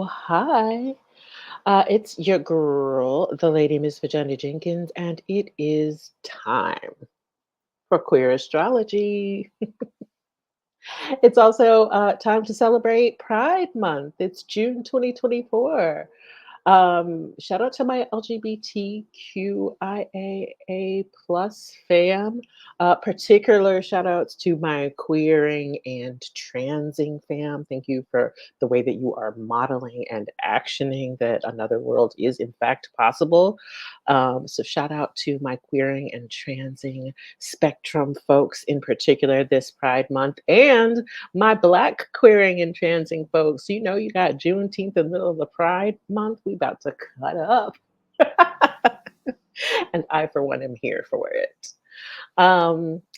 Hi. It's your girl, the lady Miss Virginia Jenkins, and it is time for queer astrology. It's also time to celebrate Pride Month. It's June 2024. Shout out to my LGBTQIAA plus fam. Particular shout outs to my queering and transing fam. Thank you for the way that you are modeling and actioning that another world is in fact possible. So shout out to my queering and transing spectrum folks in particular this Pride Month and my black queering and transing folks. You know, you got Juneteenth in the middle of the Pride Month. We about to cut up. And I, for one, am here for it.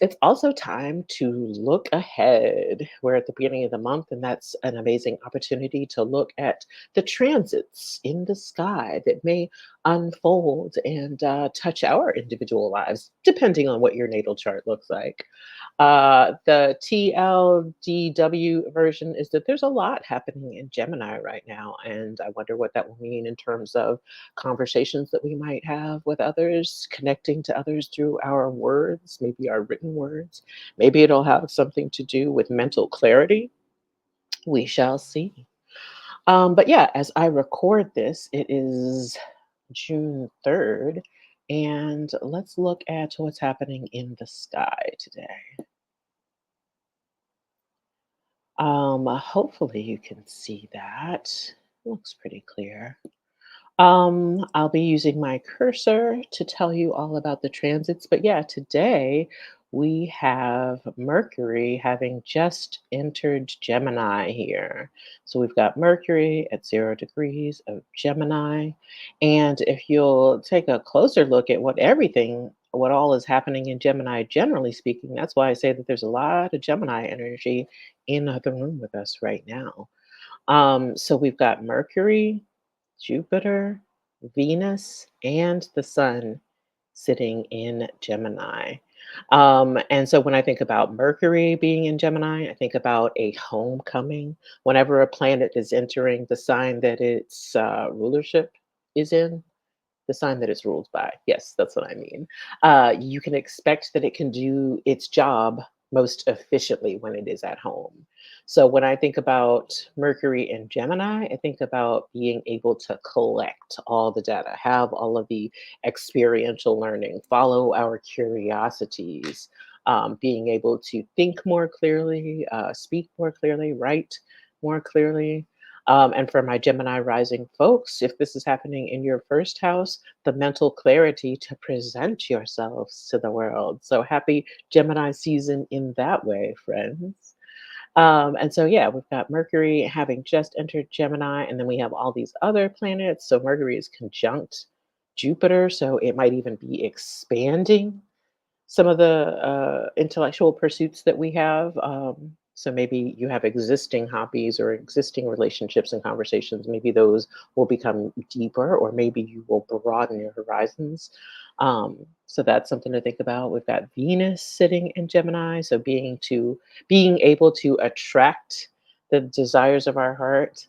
It's also time to look ahead. We're at the beginning of the month, and that's an amazing opportunity to look at the transits in the sky that may unfold and touch our individual lives, depending on what your natal chart looks like. The TLDW version is that there's a lot happening in Gemini right now, and I wonder what that will mean in terms of conversations that we might have with others, connecting to others through our words, maybe our written words. Maybe it'll have something to do with mental clarity. We shall see. But yeah, as I record this, it is June 3rd, and let's look at what's happening in the sky today. Hopefully you can see that. Looks pretty clear. I'll be using my cursor to tell you all about the transits. But yeah, today we have Mercury having just entered Gemini here. So we've got Mercury at 0 degrees of Gemini. And if you'll take a closer look at what all is happening in Gemini, generally speaking, that's why I say that there's a lot of Gemini energy in the room with us right now. So we've got Mercury, Jupiter, Venus, and the Sun sitting in Gemini. And so when I think about Mercury being in Gemini, I think about a homecoming. Whenever a planet is entering the sign that its rulership is in, the sign that it's ruled by. Yes, that's what I mean. You can expect that it can do its job most efficiently when it is at home. So when I think about Mercury and Gemini, I think about being able to collect all the data, have all of the experiential learning, follow our curiosities, being able to think more clearly, speak more clearly, write more clearly. And for my Gemini rising folks, if this is happening in your first house, the mental clarity to present yourselves to the world. So happy Gemini season in that way, friends. And so, yeah, we've got Mercury having just entered Gemini, and then we have all these other planets. So Mercury is conjunct Jupiter, so it might even be expanding some of the intellectual pursuits that we have. So maybe you have existing hobbies or existing relationships and conversations. Maybe those will become deeper, or maybe you will broaden your horizons. So that's something to think about. We've got Venus sitting in Gemini, so being able to attract the desires of our heart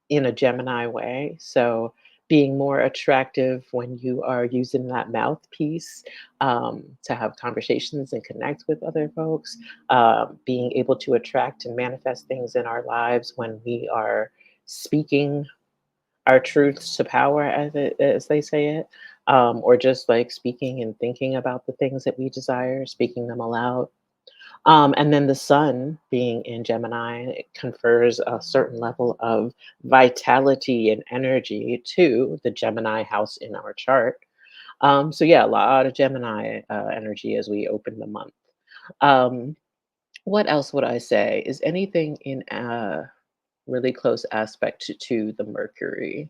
in a Gemini way. So being more attractive when you are using that mouthpiece to have conversations and connect with other folks, being able to attract and manifest things in our lives when we are speaking our truths to power, as they say it, or just like speaking and thinking about the things that we desire, speaking them aloud. And then the sun being in Gemini, it confers a certain level of vitality and energy to the Gemini house in our chart. So yeah, a lot of Gemini energy as we open the month. Um, what else would I say? Is anything in a really close aspect to the Mercury?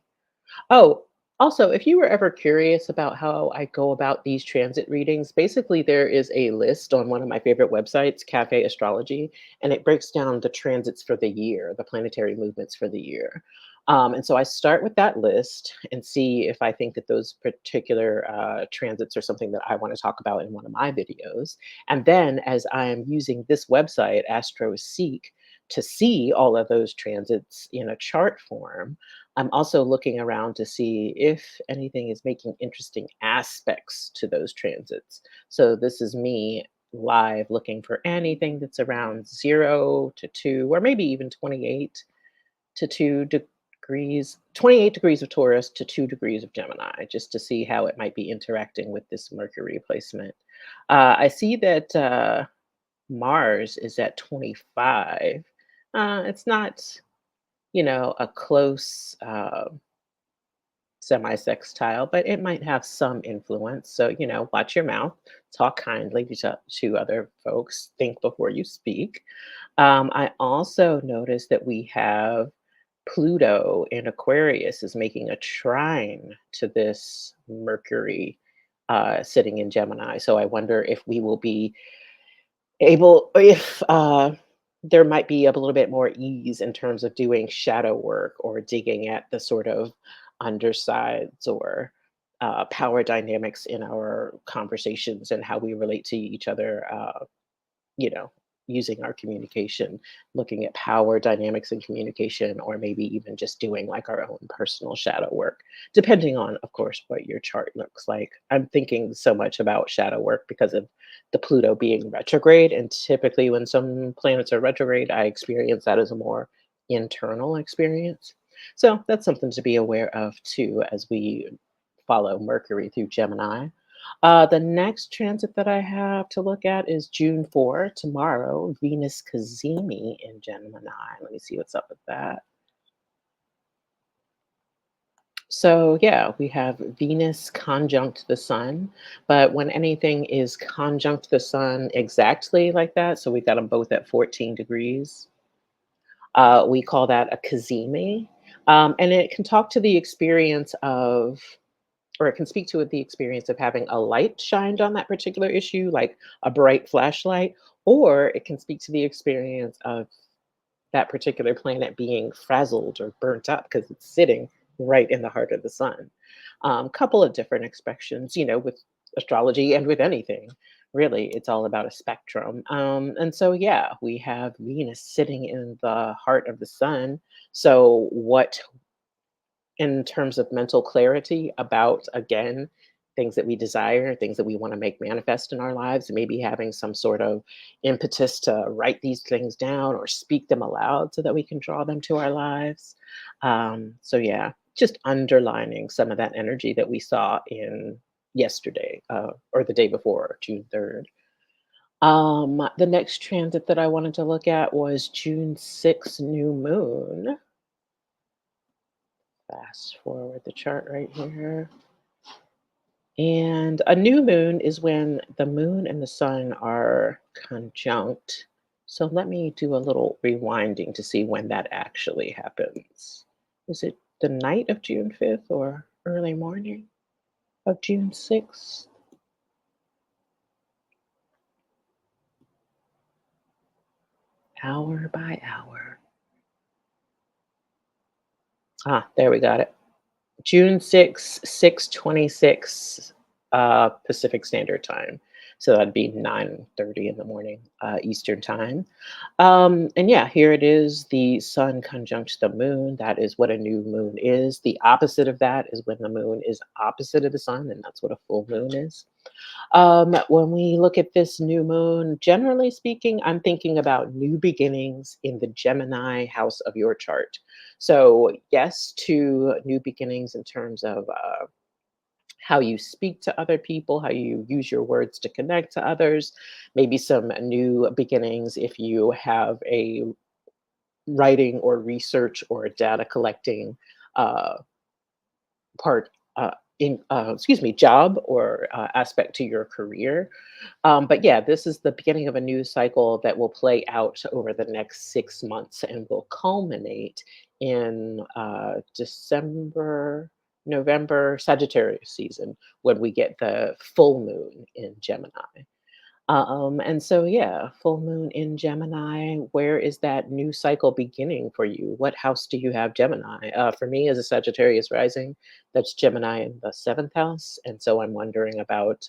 Oh, also, if you were ever curious about how I go about these transit readings, basically there is a list on one of my favorite websites, Cafe Astrology, and it breaks down the transits for the year, the planetary movements for the year. And so I start with that list and see if I think that those particular transits are something that I want to talk about in one of my videos. And then as I'm using this website, AstroSeek, to see all of those transits in a chart form, I'm also looking around to see if anything is making interesting aspects to those transits. So this is me live looking for anything that's around 0 to 2, or maybe even 28 to 2 degrees, 28 degrees of Taurus to 2 degrees of Gemini, just to see how it might be interacting with this Mercury placement. I see that Mars is at 25. It's not, a close semi-sextile, but it might have some influence. So, watch your mouth, talk kindly to other folks, think before you speak. I also noticed that we have Pluto in Aquarius is making a trine to this Mercury sitting in Gemini. So I wonder if we will be able, if there might be a little bit more ease in terms of doing shadow work or digging at the sort of undersides or power dynamics in our conversations and how we relate to each other, you know, using our communication, looking at power dynamics and communication, or maybe even just doing like our own personal shadow work, depending on, of course, what your chart looks like. I'm thinking so much about shadow work because of the Pluto being retrograde. And typically, when some planets are retrograde, I experience that as a more internal experience. So that's something to be aware of too as we follow Mercury through Gemini. The next transit that I have to look at is June 4, tomorrow, Venus Cazimi in Gemini. Let me see what's up with that. So, yeah, we have Venus conjunct the Sun, but when anything is conjunct the Sun exactly like that, so we've got them both at 14 degrees, we call that a Cazimi. And it can talk to the experience of, or it can speak to the experience of having a light shined on that particular issue, like a bright flashlight, or it can speak to the experience of that particular planet being frazzled or burnt up because it's sitting right in the heart of the sun. Couple of different expressions, with astrology and with anything. Really, it's all about a spectrum. And so, yeah, we have Venus sitting in the heart of the sun. So, what in terms of mental clarity about, again, things that we desire, things that we want to make manifest in our lives, maybe having some sort of impetus to write these things down or speak them aloud so that we can draw them to our lives. So, yeah, just underlining some of that energy that we saw in yesterday, or the day before, June 3rd. The next transit that I wanted to look at was June 6th, new moon. Fast forward the chart right here. And a new moon is when the moon and the sun are conjunct. So let me do a little rewinding to see when that actually happens. Is it the night of June 5th or early morning of June 6th? Hour by hour. Ah, there we got it. June 6th, 6:26 Pacific Standard Time. So that'd be 9:30 in the morning Eastern Time. And yeah, here it is, the sun conjunct the moon. That is what a new moon is. The opposite of that is when the moon is opposite of the sun, and that's what a full moon is. When we look at this new moon, generally speaking, I'm thinking about new beginnings in the Gemini house of your chart. So, yes, to new beginnings in terms of how you speak to other people, how you use your words to connect to others, maybe some new beginnings if you have a writing or research or data collecting uh, part in excuse me, job or aspect to your career. But yeah, this is the beginning of a new cycle that will play out over the next 6 months and will culminate in December, November, Sagittarius season, when we get the full moon in Gemini. And so, yeah, full moon in Gemini. Where is that new cycle beginning for you? What house do you have Gemini? For me, as a Sagittarius rising, that's Gemini in the seventh house. And so I'm wondering about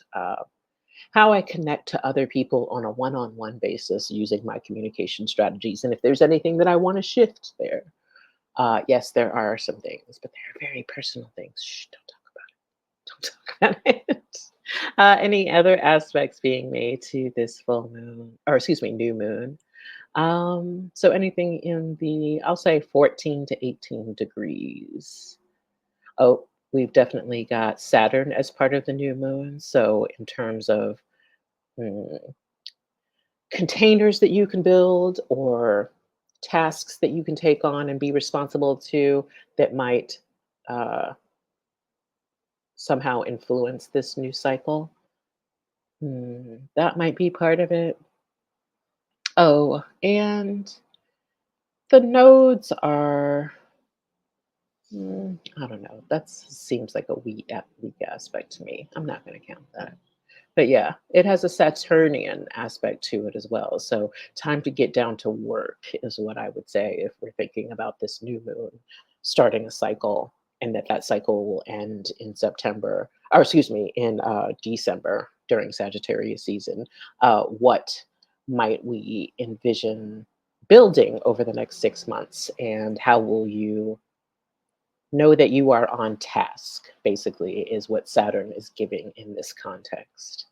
how I connect to other people on a one-on-one basis using my communication strategies, and if there's anything that I want to shift there. Yes, there are some things, but they're very personal things. Shh, don't talk about it. Any other aspects being made to this full moon, or excuse me, new moon? So anything in the, I'll say 14 to 18 degrees. Oh, we've definitely got Saturn as part of the new moon. So in terms of mm, containers that you can build or tasks that you can take on and be responsible to that might uh, somehow influence this new cycle. That might be part of it. Oh, and the nodes are, I don't know. That seems like a weak aspect to me. I'm not going to count that. But yeah, it has a Saturnian aspect to it as well. So time to get down to work is what I would say if we're thinking about this new moon starting a cycle, and that cycle will end in September, or excuse me, in December during Sagittarius season. What might we envision building over the next 6 months, and how will you know that you are on task? Basically, is what Saturn is giving in this context.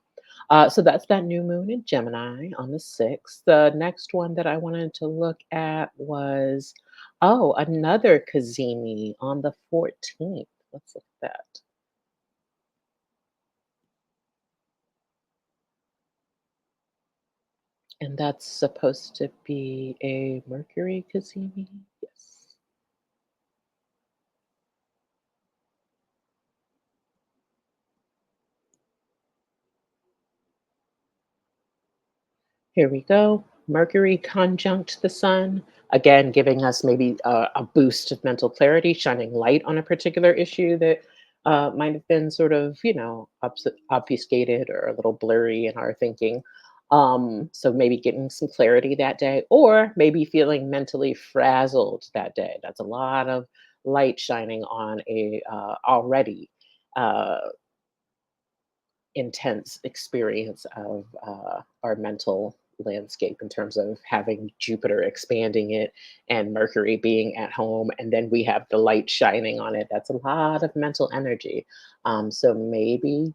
So that's that new moon in Gemini on the 6th. The next one that I wanted to look at was, oh, another Cazimi on the 14th. Let's look at that. And that's supposed to be a Mercury Cazimi. Yes. Here we go. Mercury conjunct the sun, again, giving us maybe a boost of mental clarity, shining light on a particular issue that might have been sort of, obfuscated or a little blurry in our thinking. So maybe getting some clarity that day, or maybe feeling mentally frazzled that day. That's a lot of light shining on a already uh, intense experience of our mental landscape in terms of having Jupiter expanding it and Mercury being at home, and then we have the light shining on it. That's a lot of mental energy. So maybe,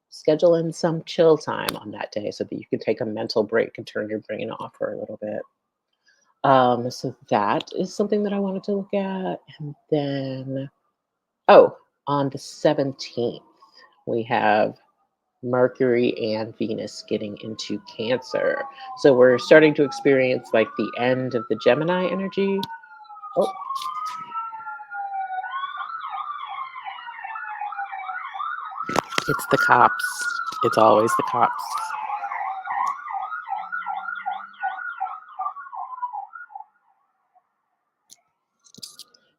schedule in some chill time on that day so that you can take a mental break and turn your brain off for a little bit. So that is something that I wanted to look at. And then, oh, on the 17th, we have Mercury and Venus getting into Cancer. So we're starting to experience like the end of the Gemini energy. Oh, it's the cops. It's always the cops.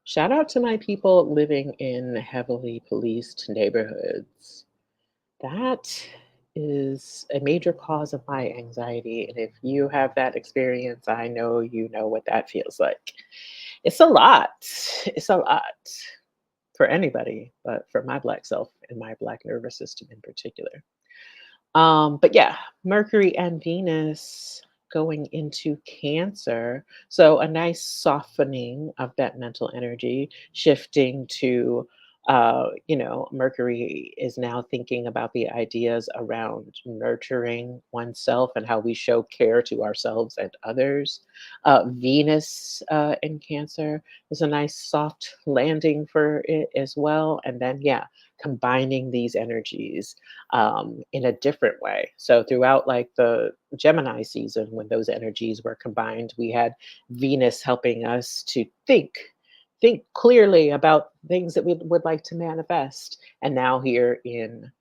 Shout out to my people living in heavily policed neighborhoods. That is a major cause of my anxiety. And if you have that experience, I know you know what that feels like. It's a lot. It's a lot for anybody, but for my Black self and my Black nervous system in particular. But yeah, Mercury and Venus going into Cancer. So a nice softening of that mental energy, shifting to, Mercury is now thinking about the ideas around nurturing oneself and how we show care to ourselves and others. Venus in Cancer is a nice soft landing for it as well. And then, yeah, combining these energies in a different way. So throughout like the Gemini season, when those energies were combined, we had Venus helping us to think clearly about things that we would like to manifest. And now here in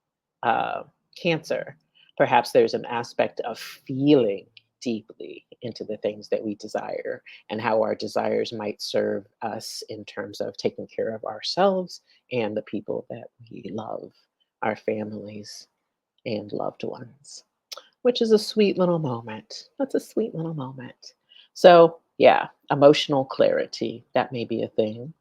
uh, Cancer, perhaps there's an aspect of feeling deeply into the things that we desire and how our desires might serve us in terms of taking care of ourselves and the people that we love, our families and loved ones, which is a sweet little moment. That's a sweet little moment. So, yeah, emotional clarity, that may be a thing.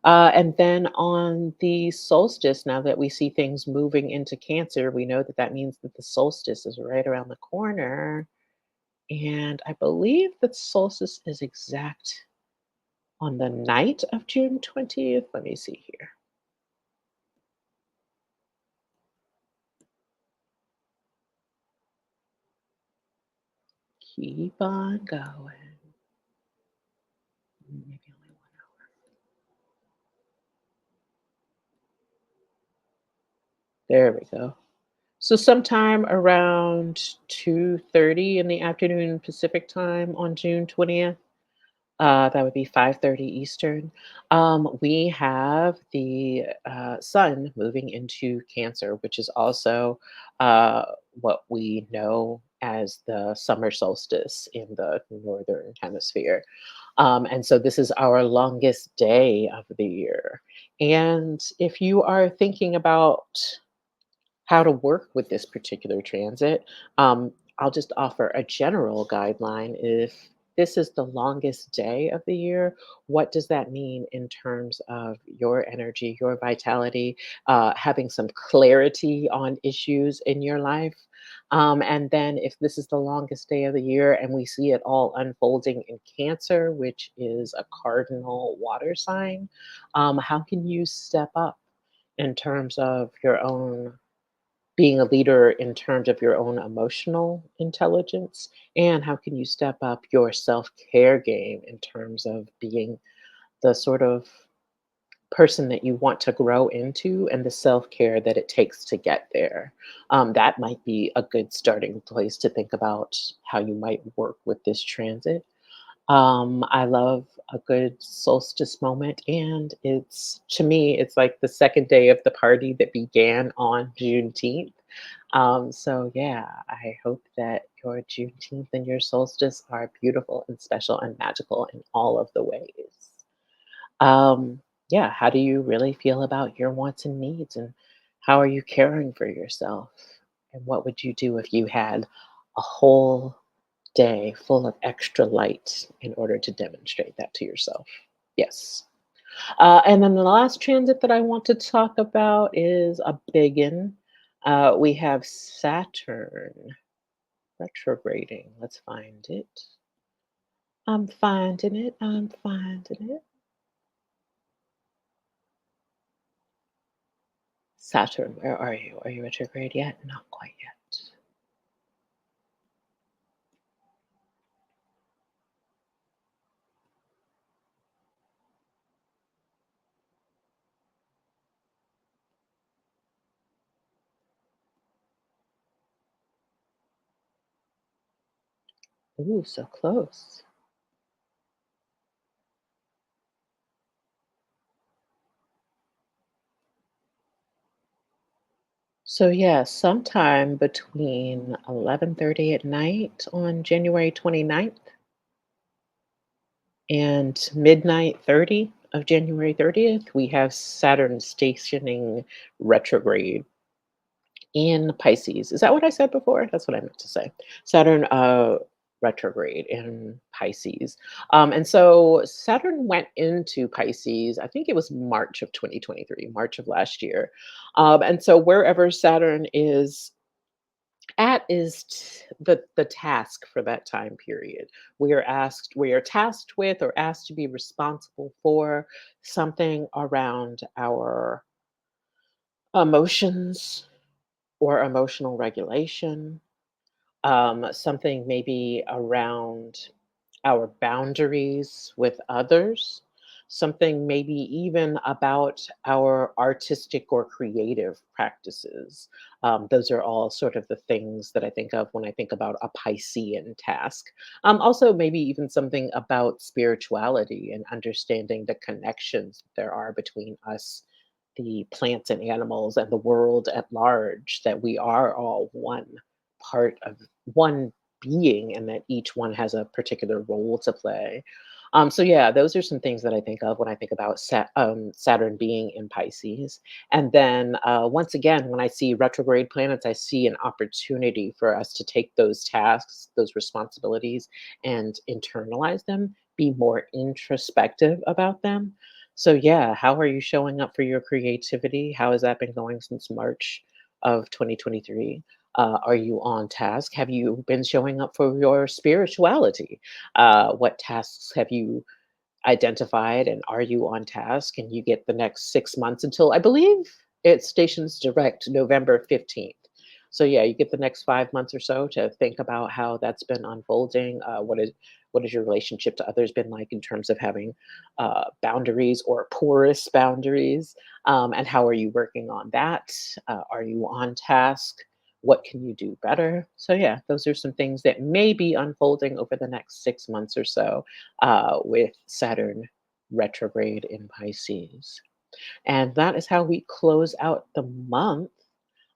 And then on the solstice, now that we see things moving into Cancer, we know that that means that the solstice is right around the corner. And I believe that solstice is exact on the night of June 20th. Let me see here. Keep on going. Maybe only 1 hour. There we go. So sometime around 2:30 in the afternoon Pacific time on June 20th. That would be 5:30 Eastern. We have the sun moving into Cancer, which is also uh, what we know as the summer solstice in the northern hemisphere. And so this is our longest day of the year. And if you are thinking about how to work with this particular transit, I'll just offer a general guideline. If this is the longest day of the year, what does that mean in terms of your energy, your vitality, having some clarity on issues in your life? And then, if this is the longest day of the year and we see it all unfolding in Cancer, which is a cardinal water sign, how can you step up in terms of your own being a leader in terms of your own emotional intelligence, and how can you step up your self-care game in terms of being the sort of person that you want to grow into and the self-care that it takes to get there. That might be a good starting place to think about how you might work with this transit. I love a good solstice moment, and it's to me, it's like the second day of the party that began on Juneteenth. So yeah, I hope that your Juneteenth and your solstice are beautiful and special and magical in all of the ways. Yeah, how do you really feel about your wants and needs, and how are you caring for yourself? And what would you do if you had a whole day full of extra light in order to demonstrate that to yourself? Yes. And then the last transit that I want to talk about is a big one. We have Saturn retrograding. Let's find it. I'm finding it. I'm finding it. Saturn, where are you? Are you retrograde yet? Not quite yet. Ooh, so close. So yeah, sometime between 11:30 at night on January 29th and midnight 30 of January 30th, we have Saturn stationing retrograde in Pisces. Is that what I said before? That's what I meant to say. Saturn retrograde in Pisces. And so Saturn went into Pisces, I think it was March of 2023, March of last year. And so wherever Saturn is at is the task for that time period. We are tasked with or asked to be responsible for something around our emotions or emotional regulation, something maybe around our boundaries with others, something maybe even about our artistic or creative practices. Those are all sort of the things that I think of when I think about a Piscean task. Also, maybe even something about spirituality and understanding the connections that there are between us, the plants and animals, and the world at large, that we are all one part of one being and that each one has a particular role to play. So yeah, those are some things that I think of when I think about Saturn being in Pisces. And then once again, when I see retrograde planets, I see an opportunity for us to take those tasks, those responsibilities, and internalize them, be more introspective about them. So, yeah, how are you showing up for your creativity? How has that been going since March of 2023? Are you on task? Have you been showing up for your spirituality? What tasks have you identified, and are you on task? And you get the next 6 months until I believe it stations direct November 15th. So yeah, you get the next 5 months or so to think about how that's been unfolding. What is your relationship to others been like in terms of having boundaries or porous boundaries? And how are you working on that? Are you on task? What can you do better? So yeah, those are some things that may be unfolding over the next 6 months or so with Saturn retrograde in Pisces. And that is how we close out the month.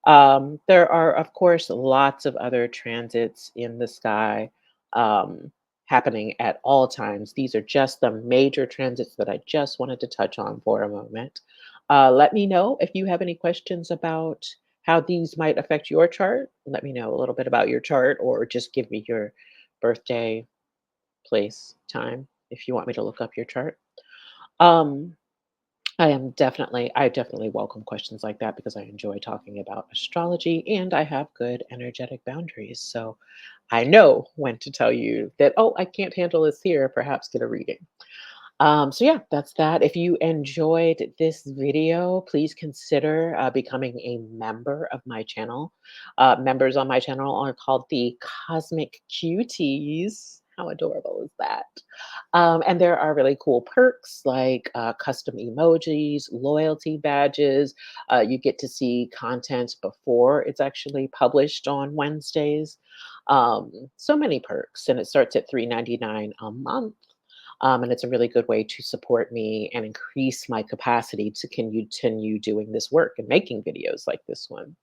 There are, of course, lots of other transits in the sky um, happening at all times. These are just the major transits that I just wanted to touch on for a moment. Let me know if you have any questions about how these might affect your chart. Let me know a little bit about your chart, or just give me your birthday, place, time if you want me to look up your chart. Um, I definitely welcome questions like that because I enjoy talking about astrology and I have good energetic boundaries. So I know when to tell you that, oh, I can't handle this here, perhaps get a reading. So yeah, that's that. If you enjoyed this video, please consider becoming a member of my channel. Members on my channel are called the Cosmic QTs. How adorable is that? And there are really cool perks like custom emojis, loyalty badges. You get to see content before it's actually published on Wednesdays. So many perks, and it starts at $3.99 a month. And it's a really good way to support me and increase my capacity to continue doing this work and making videos like this one.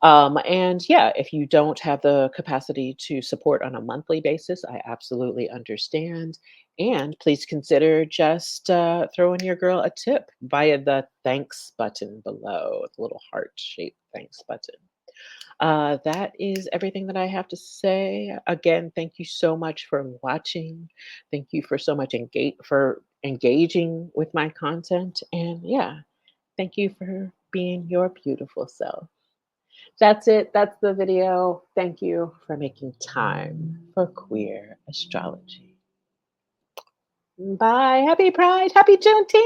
And yeah, if you don't have the capacity to support on a monthly basis, I absolutely understand. And please consider just throwing your girl a tip via the thanks button below, the little heart shaped thanks button. That is everything that I have to say. Again, thank you so much for watching. Thank you for so much for engaging with my content. And yeah, thank you for being your beautiful self. That's it. That's the video. Thank you for making time for queer astrology. Bye. Happy Pride. Happy Juneteenth.